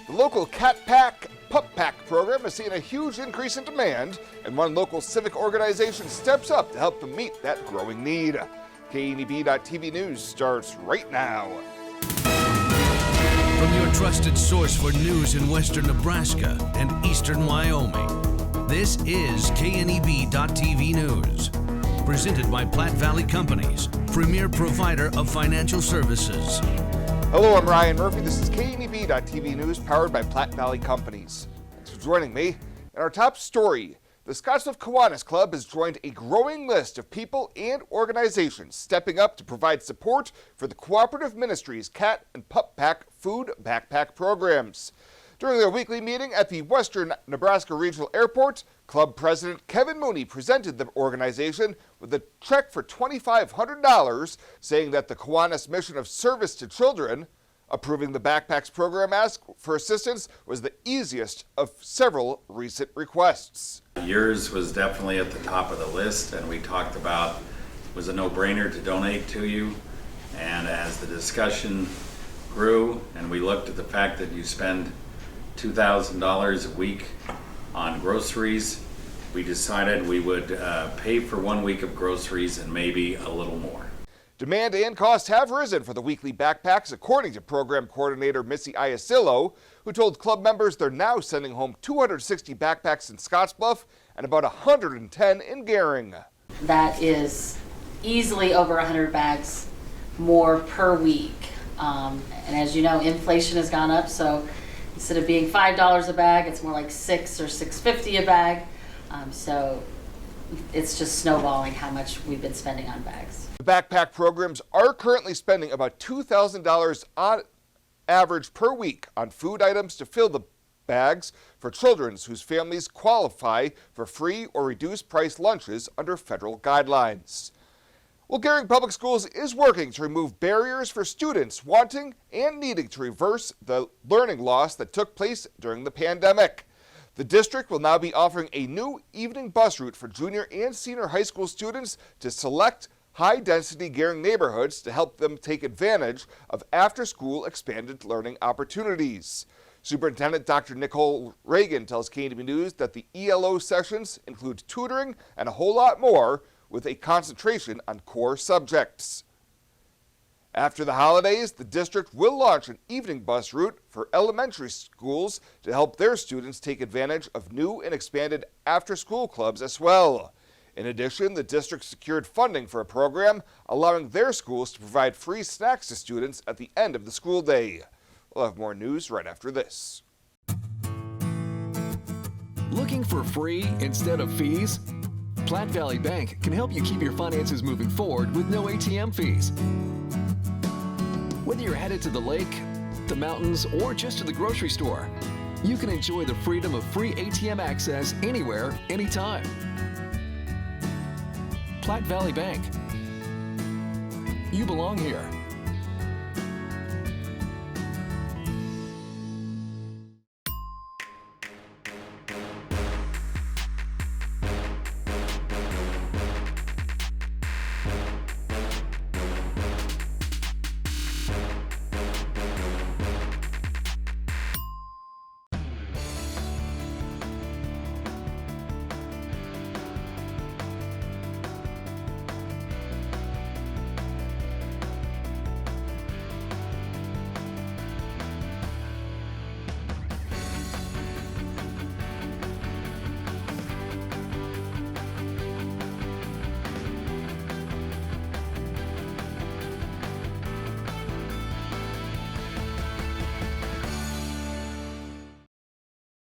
The local Cat Pack Pup Pack program has seen a huge increase in demand, and one local civic organization steps up to help them meet that growing need. KNEB.TV News starts right now. From your trusted source for news in western Nebraska and eastern Wyoming, this is KNEB.TV News. Presented by Platte Valley Companies, premier provider of financial services. Hello, I'm Ryan Murphy. This is KNEB.TV News powered by Platte Valley Companies. Thanks for joining me. In our top story, the Scottsbluff Kiwanis Club has joined a growing list of people and organizations stepping up to provide support for the Cooperative Ministries Cat and Pup Pack food backpack programs. During their weekly meeting at the Western Nebraska Regional Airport, Club President Kevin Mooney presented the organization with a check for $2,500, saying that the Kiwanis mission of service to children, approving the Backpacks program ask for assistance, was the easiest of several recent requests. Yours was definitely at the top of the list, and we talked about it was a no-brainer to donate to you. And as the discussion grew and we looked at the fact that you spend $2,000 a week on groceries, we decided we would pay for 1 week of groceries and maybe a little more. Demand and cost have risen for the weekly backpacks, according to program coordinator Missy Iasillo, who told club members they're now sending home 260 backpacks in Scottsbluff and about 110 in Gering. That is easily over 100 bags more per week. And as you know, inflation has gone up, so instead of being $5 a bag, it's more like $6 or $6.50 a bag. So it's just snowballing how much we've been spending on bags. The backpack programs are currently spending about $2,000 on average per week on food items to fill the bags for children whose families qualify for free or reduced price lunches under federal guidelines. Well, Gering Public Schools is working to remove barriers for students wanting and needing to reverse the learning loss that took place during the pandemic. The district will now be offering a new evening bus route for junior and senior high school students to select high-density Gering neighborhoods to help them take advantage of after-school expanded learning opportunities. Superintendent Dr. Nicole Reagan tells KNEB News that the ELO sessions include tutoring and a whole lot more, with a concentration on core subjects. After the holidays, the district will launch an evening bus route for elementary schools to help their students take advantage of new and expanded after-school clubs as well. In addition, the district secured funding for a program allowing their schools to provide free snacks to students at the end of the school day. We'll have more news right after this. Looking for free instead of fees? Platte Valley Bank can help you keep your finances moving forward with no ATM fees. Whether you're headed to the lake, the mountains, or just to the grocery store, you can enjoy the freedom of free ATM access anywhere, anytime. Platte Valley Bank. You belong here.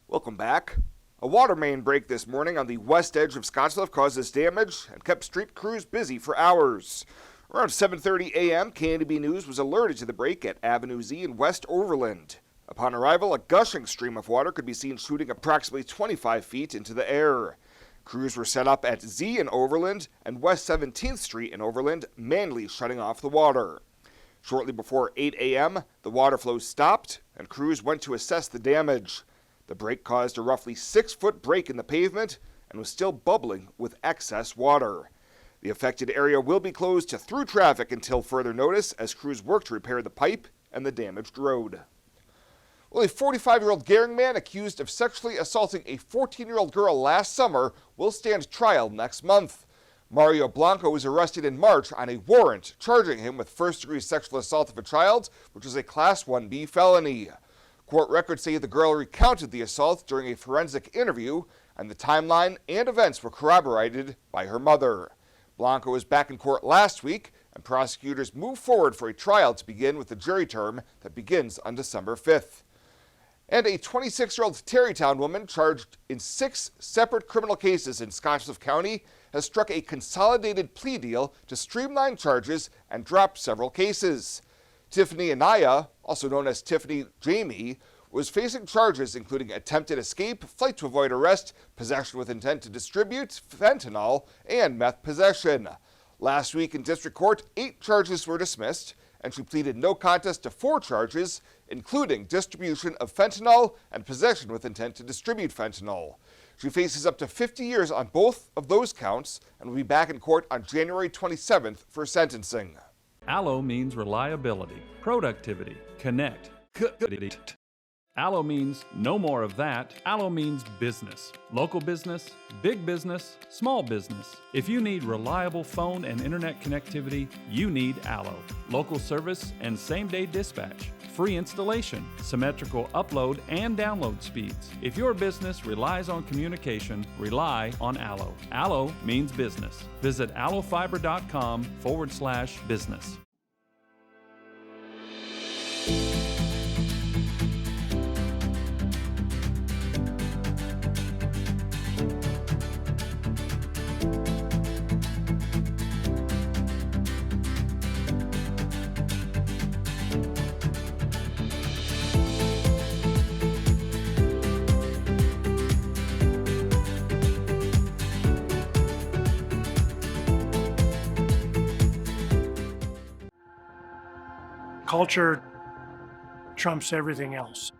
Welcome back. A water main break this morning on the west edge of Scottsbluff causes damage and kept street crews busy for hours. Around 7:30 a.m., KNEB News was alerted to the break at Avenue Z in West Overland. Upon arrival, a gushing stream of water could be seen shooting approximately 25 feet into the air. Crews were set up at Z in Overland and West 17th Street in Overland, manually shutting off the water. Shortly before 8 a.m., the water flow stopped and crews went to assess the damage. The break caused a roughly 6-foot break in the pavement and was still bubbling with excess water. The affected area will be closed to through traffic until further notice as crews work to repair the pipe and the damaged road. Well, a 45-year-old Gering man accused of sexually assaulting a 14-year-old girl last summer will stand trial next month. Mario Blanco was arrested in March on a warrant charging him with first-degree sexual assault of a child, which is a Class 1B felony. Court records say the girl recounted the assault during a forensic interview, and the timeline and events were corroborated by her mother. Blanco was back in court last week, and prosecutors moved forward for a trial to begin with a jury term that begins on December 5th. And a 26-year-old Terrytown woman charged in 6 separate criminal cases in Scottsbluff County has struck a consolidated plea deal to streamline charges and drop several cases. Tiffany Anaya, also known as Tiffany Jamie, was facing charges including attempted escape, flight to avoid arrest, possession with intent to distribute, fentanyl, and meth possession. Last week in district court, 8 charges were dismissed, and she pleaded no contest to 4 charges, including distribution of fentanyl and possession with intent to distribute fentanyl. She faces up to 50 years on both of those counts and will be back in court on January 27th for sentencing. Allo means reliability, productivity, connect. Allo means no more of that. Allo means business. Local business, big business, small business. If you need reliable phone and internet connectivity, you need Allo. Local service and same-day dispatch. Free installation, symmetrical upload and download speeds. If your business relies on communication, rely on Allo. Allo means business. Visit allofiber.com/business. Culture trumps everything else.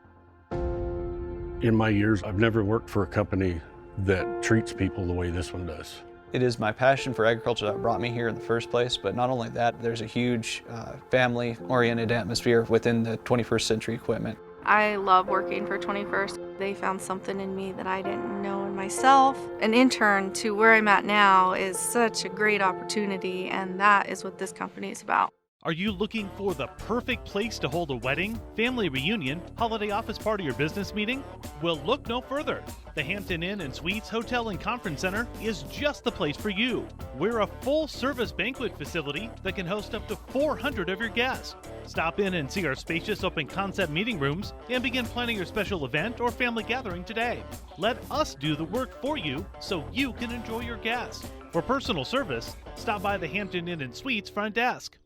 In my years, I've never worked for a company that treats people the way this one does. It is my passion for agriculture that brought me here in the first place, but not only that, there's a huge family-oriented atmosphere within the 21st Century Equipment. I love working for 21st. They found something in me that I didn't know in myself. An intern to where I'm at now is such a great opportunity, and that is what this company is about. Are you looking for the perfect place to hold a wedding, family reunion, holiday office party, or business meeting? Well, look no further. The Hampton Inn and Suites Hotel and Conference Center is just the place for you. We're a full-service banquet facility that can host up to 400 of your guests. Stop in and see our spacious open-concept meeting rooms and begin planning your special event or family gathering today. Let us do the work for you so you can enjoy your guests. For personal service, stop by the Hampton Inn and Suites front desk.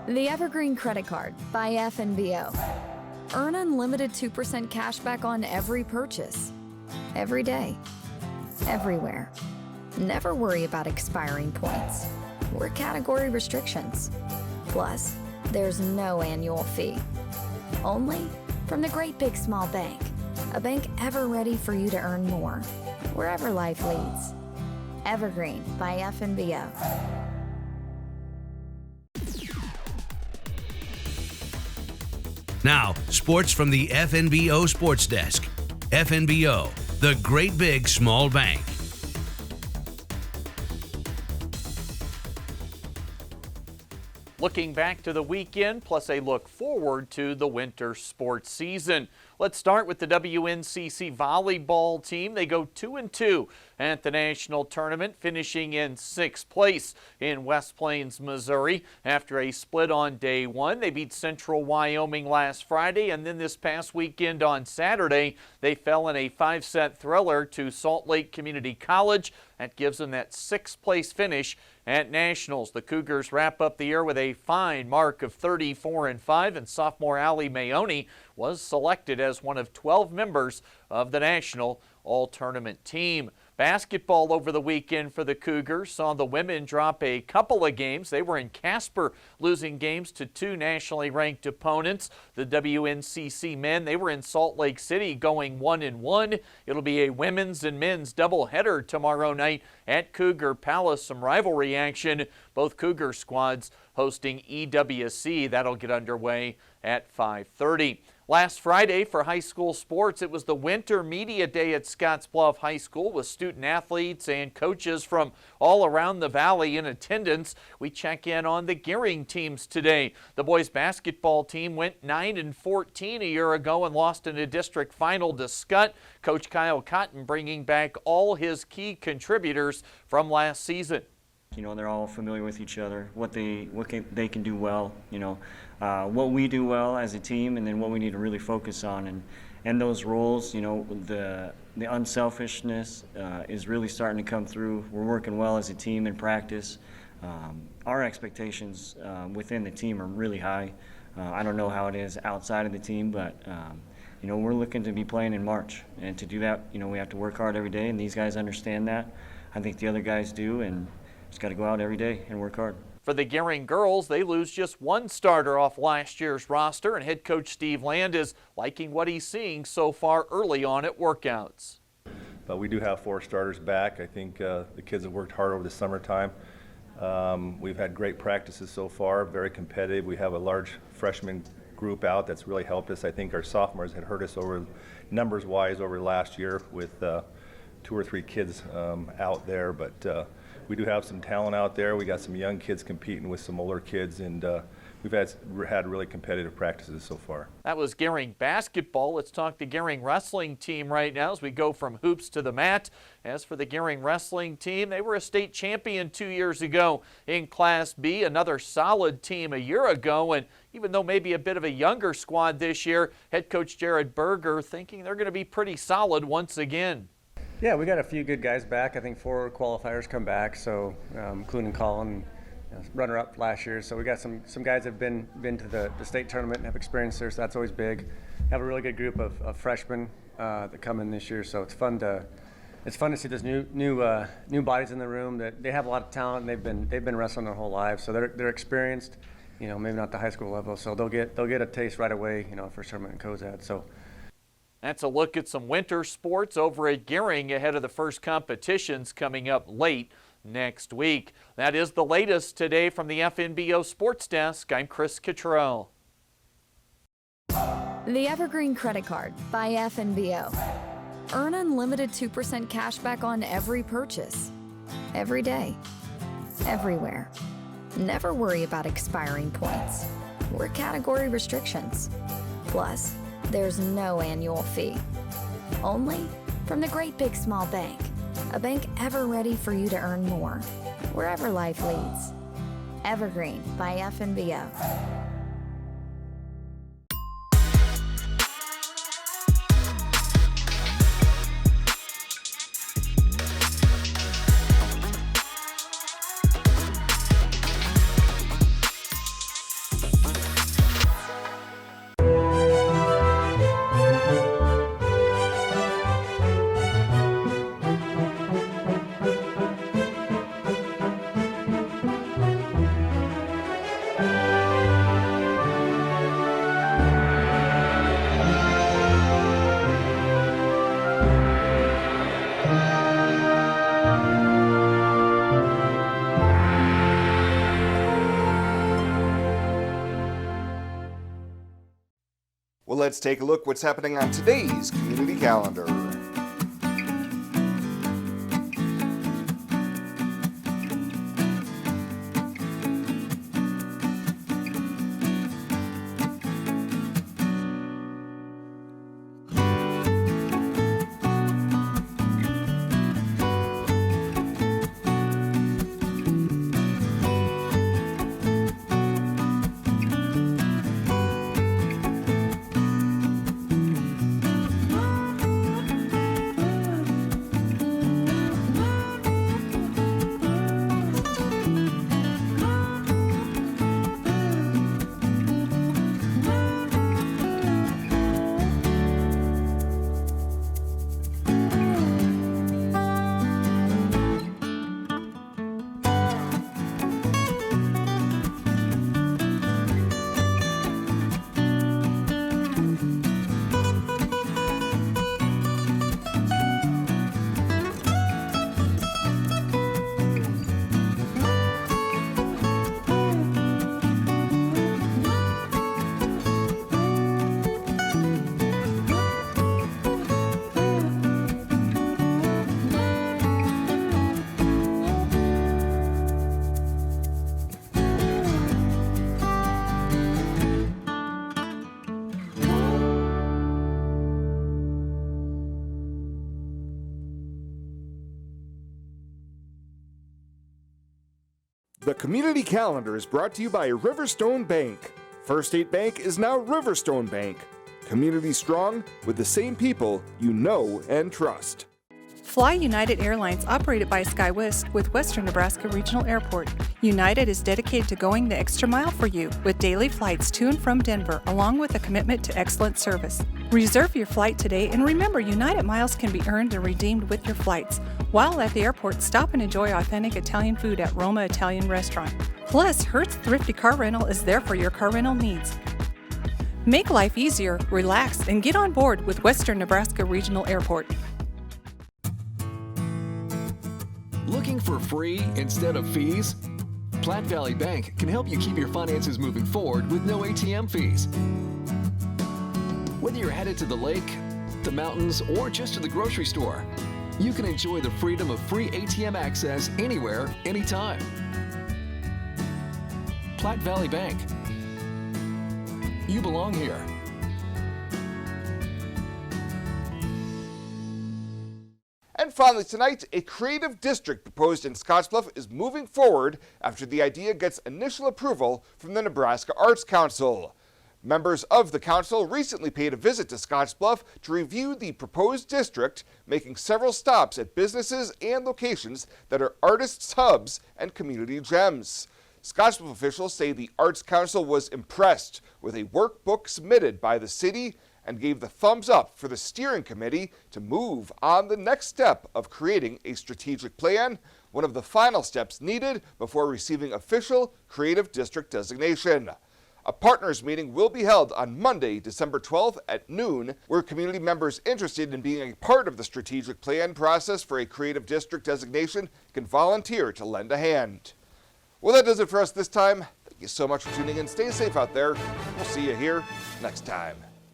The Evergreen Credit Card by FNBO. Earn unlimited 2% cash back on every purchase. Every day. Everywhere. Never worry about expiring points or category restrictions. Plus, there's no annual fee. Only from the Great Big Small Bank. A bank ever ready for you to earn more, wherever life leads. Evergreen by FNBO. Now, sports from the FNBO Sports Desk. FNBO, the Great Big Small Bank. Looking back to the weekend, plus a look forward to the winter sports season. Let's start with the WNCC volleyball team. They go 2-2 at the national tournament, finishing in 6th place in West Plains, Missouri. After a split on day 1, they beat Central Wyoming last Friday, and then this past weekend on Saturday, they fell in a 5-set thriller to Salt Lake Community College. That gives them that 6th place finish at nationals. The Cougars wrap up the year with a fine mark of 34-5, and sophomore Allie Mayoni was selected as one of 12 members of the national all-tournament team. Basketball over the weekend for the Cougars saw the women drop a couple of games. They were in Casper, losing games to 2 nationally ranked opponents. The WNCC men, they were in Salt Lake City going 1-1. It'll be a women's and men's doubleheader tomorrow night at Cougar Palace. Some rivalry action. Both Cougar squads hosting EWC. That'll get underway at 5:30. Last Friday for high school sports, it was the Winter Media Day at Scottsbluff High School with student athletes and coaches from all around the valley in attendance. We check in on the Gering teams today. The boys basketball team went 9-14 a year ago and lost in a district final to Scott. Coach Kyle Cotton bringing back all his key contributors from last season. You know, they're all familiar with each other, what they can do well, you know, what we do well as a team, and then what we need to really focus on. And those roles, you know, the unselfishness is really starting to come through. We're working well as a team in practice. Our expectations within the team are really high. I don't know how it is outside of the team, but you know, we're looking to be playing in March, and to do that, you know, we have to work hard every day, and these guys understand that. I think the other guys do, and just got to go out every day and work hard. For the Gering girls, they lose just one starter off last year's roster, and head coach Steve Land is liking what he's seeing so far early on at workouts. But we do have 4 starters back. I think the kids have worked hard over the summertime. We've had great practices so far, very competitive. We have a large freshman group out that's really helped us. I think our sophomores had hurt us over numbers-wise over last year with 2 or 3 kids out there, but we do have some talent out there. We got some young kids competing with some older kids, and we've had really competitive practices so far. That was Gering basketball. Let's talk the Gering wrestling team right now as we go from hoops to the mat. As for the Gering wrestling team, they were a state champion 2 years ago in Class B, another solid team a year ago, and even though maybe a bit of a younger squad this year, head coach Jared Berger thinking they're going to be pretty solid once again. Yeah, we got a few good guys back. I think 4 qualifiers come back, so including Colin, runner-up last year. So we got some guys that have been to the state tournament and have experience there, so that's always big. Have a really good group of freshmen that come in this year, so it's fun to see those new bodies in the room. That they have a lot of talent, and they've been wrestling their whole lives, so they're experienced. You know, maybe not the high school level, so they'll get a taste right away. You know, first tournament in Cozad. So. That's a look at some winter sports over at Gering ahead of the first competitions coming up late next week. That is the latest today from the FNBO Sports Desk. I'm Chris Cottrell. The Evergreen Credit Card by FNBO. Earn unlimited 2% cash back on every purchase. Every day. Everywhere. Never worry about expiring points or category restrictions. Plus, there's no annual fee. Only from the Great Big Small Bank. A bank ever ready for you to earn more, wherever life leads. Evergreen by FNBO. Well, let's take a look what's happening on today's community calendar. The Community Calendar is brought to you by Riverstone Bank. First State Bank is now Riverstone Bank. Community strong with the same people you know and trust. Fly United Airlines, operated by SkyWest with Western Nebraska Regional Airport. United is dedicated to going the extra mile for you with daily flights to and from Denver, along with a commitment to excellent service. Reserve your flight today, and remember, United miles can be earned and redeemed with your flights. While at the airport, stop and enjoy authentic Italian food at Roma Italian Restaurant. Plus, Hertz Thrifty Car Rental is there for your car rental needs. Make life easier, relax, and get on board with Western Nebraska Regional Airport. Looking for free instead of fees? Platte Valley Bank can help you keep your finances moving forward with no ATM fees. Whether you're headed to the lake, the mountains, or just to the grocery store, you can enjoy the freedom of free ATM access anywhere, anytime. Platte Valley Bank. You belong here. And finally tonight, a creative district proposed in Scottsbluff is moving forward after the idea gets initial approval from the Nebraska Arts Council. Members of the council recently paid a visit to Scottsbluff to review the proposed district, making several stops at businesses and locations that are artists' hubs and community gems. Scottsbluff officials say the Arts Council was impressed with a workbook submitted by the city and gave the thumbs up for the steering committee to move on the next step of creating a strategic plan, one of the final steps needed before receiving official creative district designation. A partners meeting will be held on Monday, December 12th at noon, where community members interested in being a part of the strategic plan process for a creative district designation can volunteer to lend a hand. Well, that does it for us this time. Thank you so much for tuning in. Stay safe out there. We'll see you here next time.